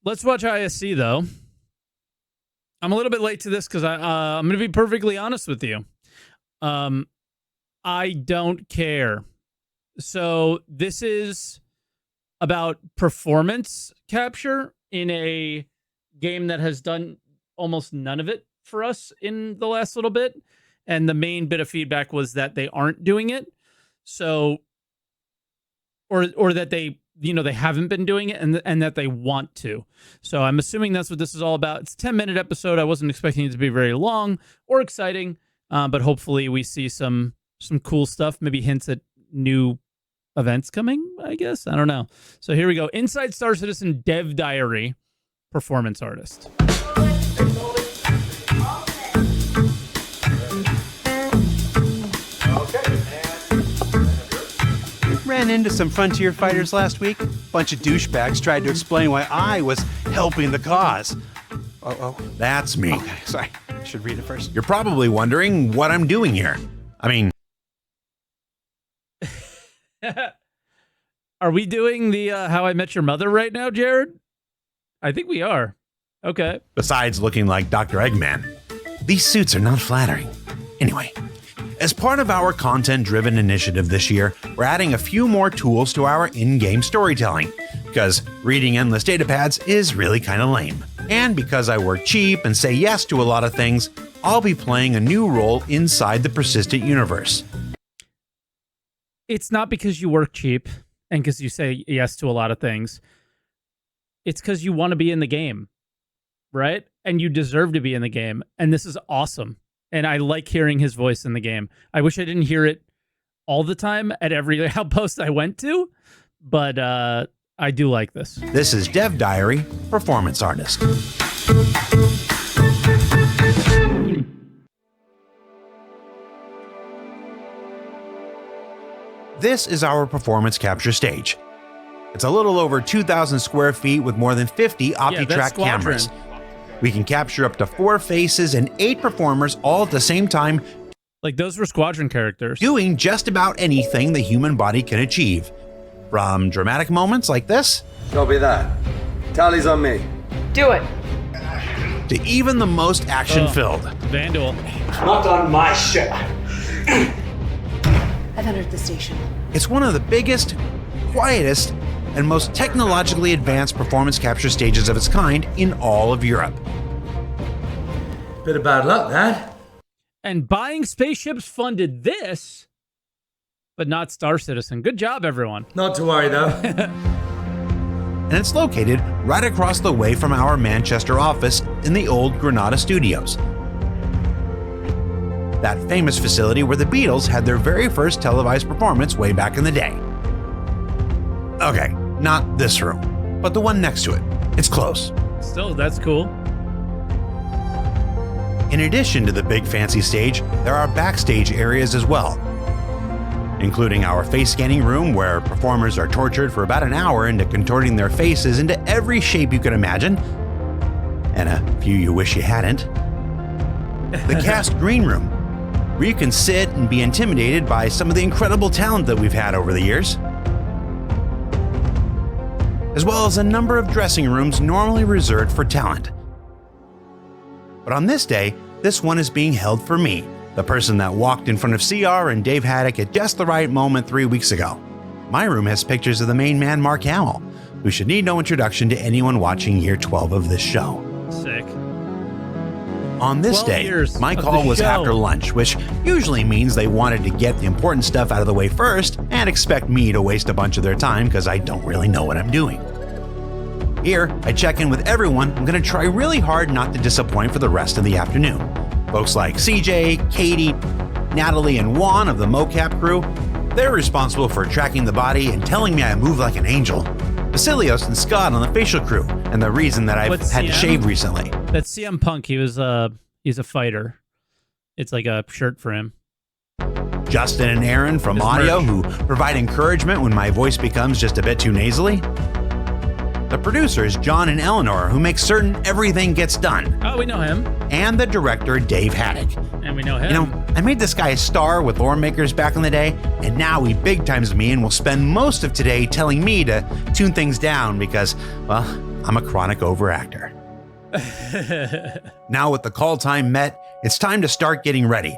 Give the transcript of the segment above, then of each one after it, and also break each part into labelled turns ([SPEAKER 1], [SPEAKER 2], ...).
[SPEAKER 1] let's watch ISC, though. I'm a little bit late to this because I'm going to be perfectly honest with you. I don't care. So this is about performance capture in a game that has done almost none of it for us in the last little bit. And the main bit of feedback was that they aren't doing it. So, or that they haven't been doing it and that they want to. So I'm assuming that's what this is all about. It's a 10-minute episode. I wasn't expecting it to be very long or exciting, but hopefully we see some cool stuff, maybe hints at new events coming, I guess. I don't know. So here we go. Inside Star Citizen Dev Diary, performance artist.
[SPEAKER 2] Ran into some Frontier fighters last week. Bunch of douchebags tried to explain why I was helping the cause. Oh.
[SPEAKER 3] That's me.
[SPEAKER 2] Okay, sorry. I should read it first.
[SPEAKER 3] You're probably wondering what I'm doing here. I mean...
[SPEAKER 1] Are we doing the How I Met Your Mother right now, Jared? I think we are. Okay.
[SPEAKER 3] Besides looking like Dr. Eggman, these suits are not flattering. Anyway, as part of our content-driven initiative this year, we're adding a few more tools to our in-game storytelling, because reading endless datapads is really kind of lame. And because I work cheap and say yes to a lot of things, I'll be playing a new role inside the Persistent universe.
[SPEAKER 1] It's not because you work cheap and because you say yes to a lot of things. It's because you want to be in the game, right? And you deserve to be in the game. And this is awesome. And I like hearing his voice in the game. I wish I didn't hear it all the time at every outpost I went to, but I do like this.
[SPEAKER 3] This is Dev Diary, performance artist. This is our performance capture stage. It's a little over 2,000 square feet with more than 50 OptiTrack cameras. We can capture up to 4 faces and 8 performers all at the same time.
[SPEAKER 1] Like those were Squadron characters.
[SPEAKER 3] Doing just about anything the human body can achieve. From dramatic moments like this.
[SPEAKER 4] Copy that. Tally's on me.
[SPEAKER 5] Do it.
[SPEAKER 3] To even the most action-filled.
[SPEAKER 1] Vandal.
[SPEAKER 4] Not on my ship.
[SPEAKER 5] I've entered the station.
[SPEAKER 3] It's one of the biggest, quietest, and most technologically advanced performance capture stages of its kind in all of Europe.
[SPEAKER 4] Bit of bad luck, that.
[SPEAKER 1] And buying spaceships funded this, but not Star Citizen. Good job, everyone.
[SPEAKER 4] Not to worry, though.
[SPEAKER 3] And it's located right across the way from our Manchester office in the old Granada Studios. That famous facility where the Beatles had their very first televised performance way back in the day. Okay, not this room, but the one next to it. It's close.
[SPEAKER 1] Still, that's cool.
[SPEAKER 3] In addition to the big fancy stage, there are backstage areas as well, including our face scanning room where performers are tortured for about an hour into contorting their faces into every shape you can imagine, and a few you wish you hadn't. The cast green room, where you can sit and be intimidated by some of the incredible talent that we've had over the years, as well as a number of dressing rooms normally reserved for talent. But on this day, this one is being held for me, the person that walked in front of CR and Dave Haddock at just the right moment 3 weeks ago. My room has pictures of the main man, Mark Hamill, who should need no introduction to anyone watching year 12 of this show.
[SPEAKER 1] Sick.
[SPEAKER 3] On this day, my call was after lunch, which usually means they wanted to get the important stuff out of the way first and expect me to waste a bunch of their time because I don't really know what I'm doing. Here, I check in with everyone. I'm going to try really hard not to disappoint for the rest of the afternoon. Folks like CJ, Katie, Natalie, and Juan of the mocap crew, they're responsible for tracking the body and telling me I move like an angel. Vasilios and Scott on the facial crew, and the reason that I've had to shave recently.
[SPEAKER 1] That's CM Punk. He's a fighter. It's like a shirt for him.
[SPEAKER 3] Justin and Aaron from audio, who provide encouragement when my voice becomes just a bit too nasally. The producers, John and Eleanor, who make certain everything gets done.
[SPEAKER 1] Oh, we know him.
[SPEAKER 3] And the director, Dave Haddock.
[SPEAKER 1] And we know him.
[SPEAKER 3] You know, I made this guy a star with Lore Makers back in the day, and now he big times me and will spend most of today telling me to tune things down because, well, I'm a chronic overactor. Now with the call time met, it's time to start getting ready.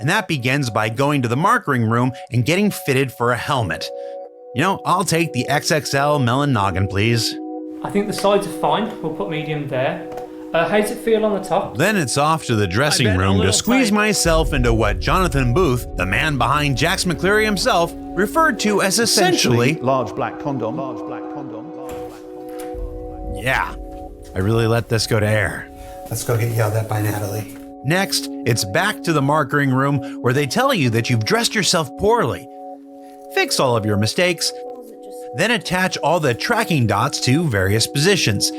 [SPEAKER 3] And that begins by going to the markering room and getting fitted for a helmet. I'll take the XXL melon noggin, please.
[SPEAKER 6] I think the sides are fine. We'll put medium there. How does it feel on the top?
[SPEAKER 3] Then it's off to the dressing room to squeeze myself into what Jonathan Booth, the man behind Jax McCleary himself, referred to as essentially
[SPEAKER 2] large black condom.
[SPEAKER 3] Yeah, I really let this go to air. Let's go get yelled at by Natalie. Next, it's back to the markering room where they tell you that you've dressed yourself poorly. Fix all of your mistakes, then attach all the tracking dots to various positions.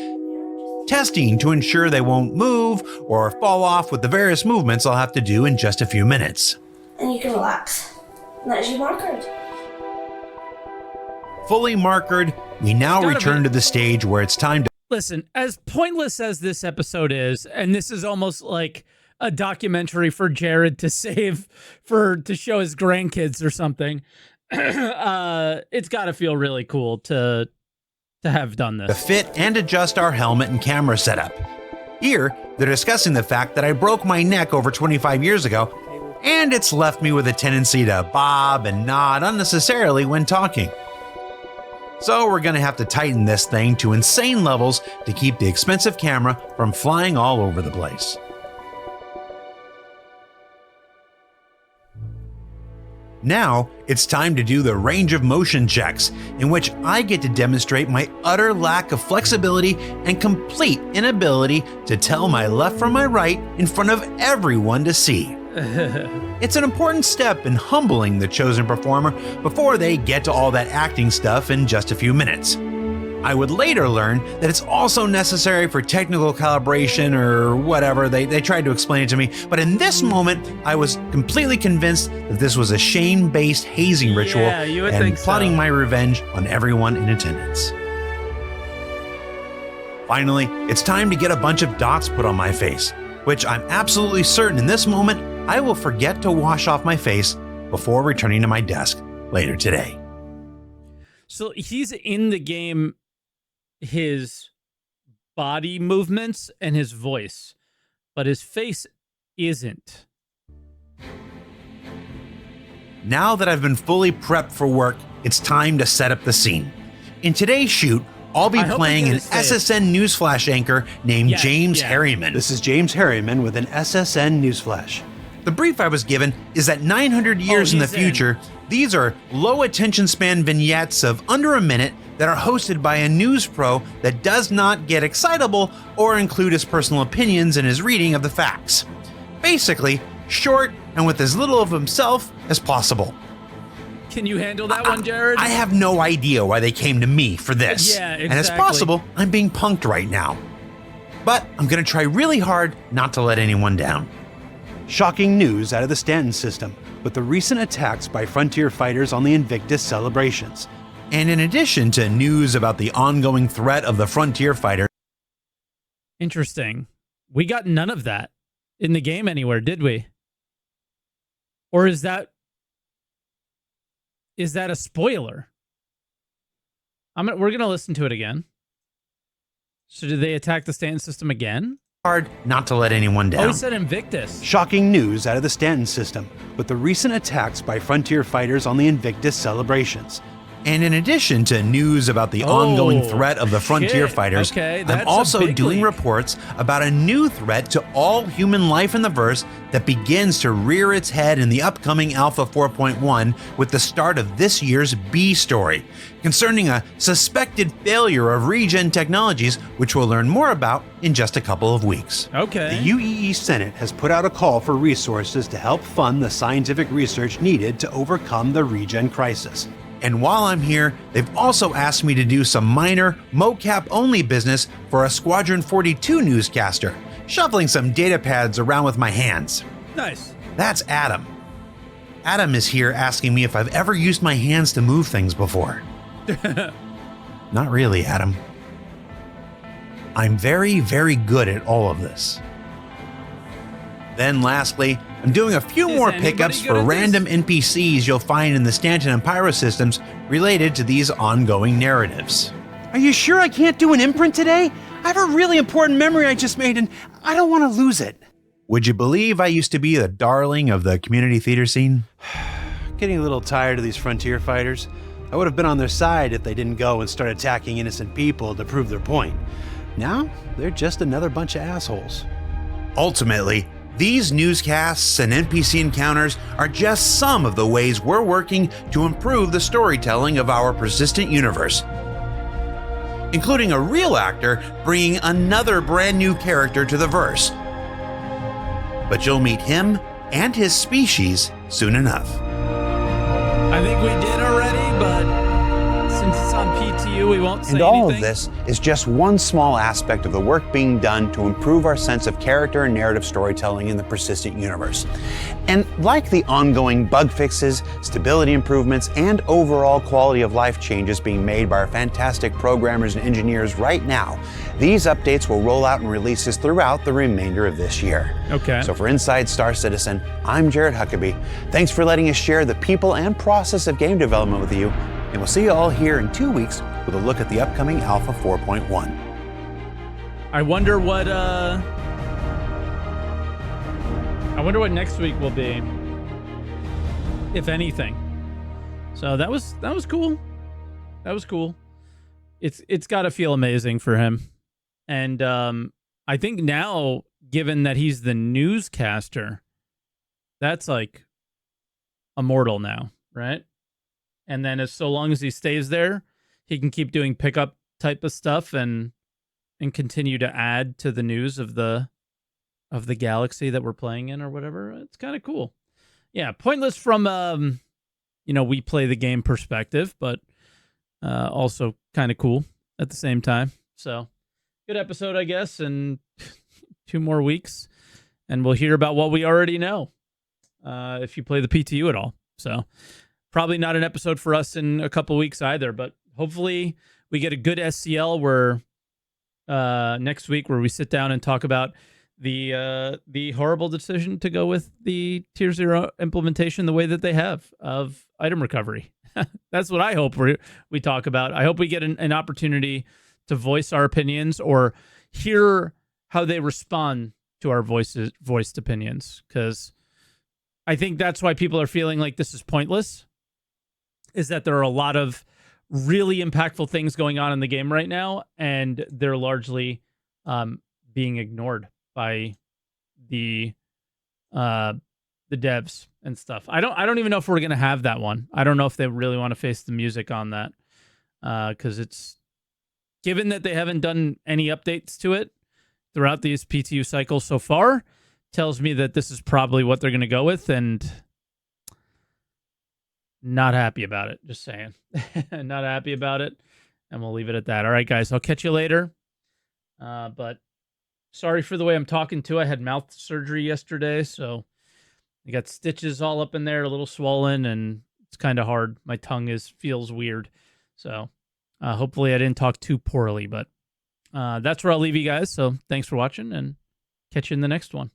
[SPEAKER 3] Testing to ensure they won't move or fall off with the various movements I'll have to do in just a few minutes.
[SPEAKER 7] And you can relax. And that is your markered.
[SPEAKER 3] Fully markered, we now return to the stage where it's time to...
[SPEAKER 1] Listen, as pointless as this episode is, and this is almost like a documentary for Jared to save to show his grandkids or something, it's got to feel really cool to have done this.
[SPEAKER 3] To fit and adjust our helmet and camera setup. Here, they're discussing the fact that I broke my neck over 25 years ago, and it's left me with a tendency to bob and nod unnecessarily when talking. So we're gonna have to tighten this thing to insane levels to keep the expensive camera from flying all over the place. Now, it's time to do the range of motion checks, in which I get to demonstrate my utter lack of flexibility and complete inability to tell my left from my right in front of everyone to see. It's an important step in humbling the chosen performer before they get to all that acting stuff in just a few minutes. I would later learn that it's also necessary for technical calibration or whatever. They tried to explain it to me, but in this moment, I was completely convinced that this was a shame-based hazing ritual and plotting my revenge on everyone in attendance. Finally, it's time to get a bunch of dots put on my face, which I'm absolutely certain in this moment I will forget to wash off my face before returning to my desk later today.
[SPEAKER 1] So he's in the game, his body movements and his voice, but his face isn't.
[SPEAKER 3] Now that I've been fully prepped for work, it's time to set up the scene. In today's shoot, I'll be playing an SSN Newsflash anchor named James Harriman.
[SPEAKER 2] This is James Harriman with an SSN Newsflash.
[SPEAKER 3] The brief I was given is that 900 years in the future, these are low attention span vignettes of under a minute that are hosted by a news pro that does not get excitable or include his personal opinions in his reading of the facts. Basically, short and with as little of himself as possible.
[SPEAKER 1] Can you handle that one, Jared?
[SPEAKER 3] I have no idea why they came to me for this.
[SPEAKER 1] Yeah, exactly.
[SPEAKER 3] And it's possible I'm being punked right now. But I'm gonna try really hard not to let anyone down.
[SPEAKER 2] Shocking news out of the Stanton system with the recent attacks by frontier fighters on the Invictus celebrations.
[SPEAKER 3] And in addition to news about the ongoing threat of the frontier fighter.
[SPEAKER 1] Interesting. We got none of that in the game anywhere, did we? Or is that a spoiler? We're going to listen to it again. So did they attack the Stanton system again?
[SPEAKER 3] Hard not to let anyone down.
[SPEAKER 1] Oh, he said Invictus.
[SPEAKER 2] Shocking news out of the Stanton system with the recent attacks by frontier fighters on the Invictus celebrations.
[SPEAKER 3] And in addition to news about the ongoing threat of the frontier fighters, I'm also doing reports about a new threat to all human life in the verse that begins to rear its head in the upcoming Alpha 4.1 with the start of this year's B story, concerning a suspected failure of regen technologies, which we'll learn more about in just a couple of weeks.
[SPEAKER 1] Okay.
[SPEAKER 2] The UEE Senate has put out a call for resources to help fund the scientific research needed to overcome the regen crisis.
[SPEAKER 3] And while I'm here, they've also asked me to do some minor, mocap-only business for a Squadron 42 newscaster, shuffling some data pads around with my hands.
[SPEAKER 1] Nice.
[SPEAKER 3] That's Adam. Adam is here asking me if I've ever used my hands to move things before. Not really, Adam. I'm very, very good at all of this. Then lastly, I'm doing a few more pickups for random NPCs you'll find in the Stanton and Pyro systems related to these ongoing narratives.
[SPEAKER 2] Are you sure I can't do an imprint today? I have a really important memory I just made and I don't want to lose it.
[SPEAKER 3] Would you believe I used to be the darling of the community theater scene?
[SPEAKER 2] Getting a little tired of these frontier fighters. I would have been on their side if they didn't go and start attacking innocent people to prove their point. Now, they're just another bunch of assholes.
[SPEAKER 3] Ultimately, these newscasts and NPC encounters are just some of the ways we're working to improve the storytelling of our persistent universe, including a real actor bringing another brand new character to the verse. But you'll meet him and his species soon enough.
[SPEAKER 1] I think we did already, but since it's on PTU, we won't say
[SPEAKER 3] And all
[SPEAKER 1] anything.
[SPEAKER 3] of this is just one small aspect of the work being done to improve our sense of character and narrative storytelling in the persistent universe. And like the ongoing bug fixes, stability improvements, and overall quality of life changes being made by our fantastic programmers and engineers right now, these updates will roll out in releases throughout the remainder of this year.
[SPEAKER 1] Okay.
[SPEAKER 3] So for Inside Star Citizen, I'm Jared Huckabee. Thanks for letting us share the people and process of game development with you. And we'll see you all here in 2 weeks with a look at the upcoming Alpha 4.1.
[SPEAKER 1] I wonder what next week will be, if anything. So that was cool. That was cool. It's got to feel amazing for him. And I think now, given that he's the newscaster, that's like immortal now, right? And then so long as he stays there, he can keep doing pickup type of stuff and continue to add to the news of the galaxy that we're playing in or whatever. It's kind of cool. Yeah, pointless from we play the game perspective, but also kind of cool at the same time. So good episode, I guess, and 2 more weeks, and we'll hear about what we already know if you play the PTU at all. So probably not an episode for us in a couple weeks either, but hopefully we get a good SCL where next week where we sit down and talk about the horrible decision to go with the Tier 0 implementation the way that they have of item recovery. That's what I hope we talk about. I hope we get an opportunity to voice our opinions or hear how they respond to our voiced opinions, because I think that's why people are feeling like this is pointless, is that there are a lot of really impactful things going on in the game right now, and they're largely being ignored by the devs and stuff. I don't even know if we're gonna have that one. I don't know if they really want to face the music on that, because it's given that they haven't done any updates to it throughout these PTU cycles so far, tells me that this is probably what they're gonna go with, and not happy about it. Just saying. Not happy about it. And we'll leave it at that. All right, guys. I'll catch you later. But sorry for the way I'm talking too. I had mouth surgery yesterday, so I got stitches all up in there, a little swollen, and it's kind of hard. My tongue feels weird. So hopefully I didn't talk too poorly, but that's where I'll leave you guys. So thanks for watching, and catch you in the next one.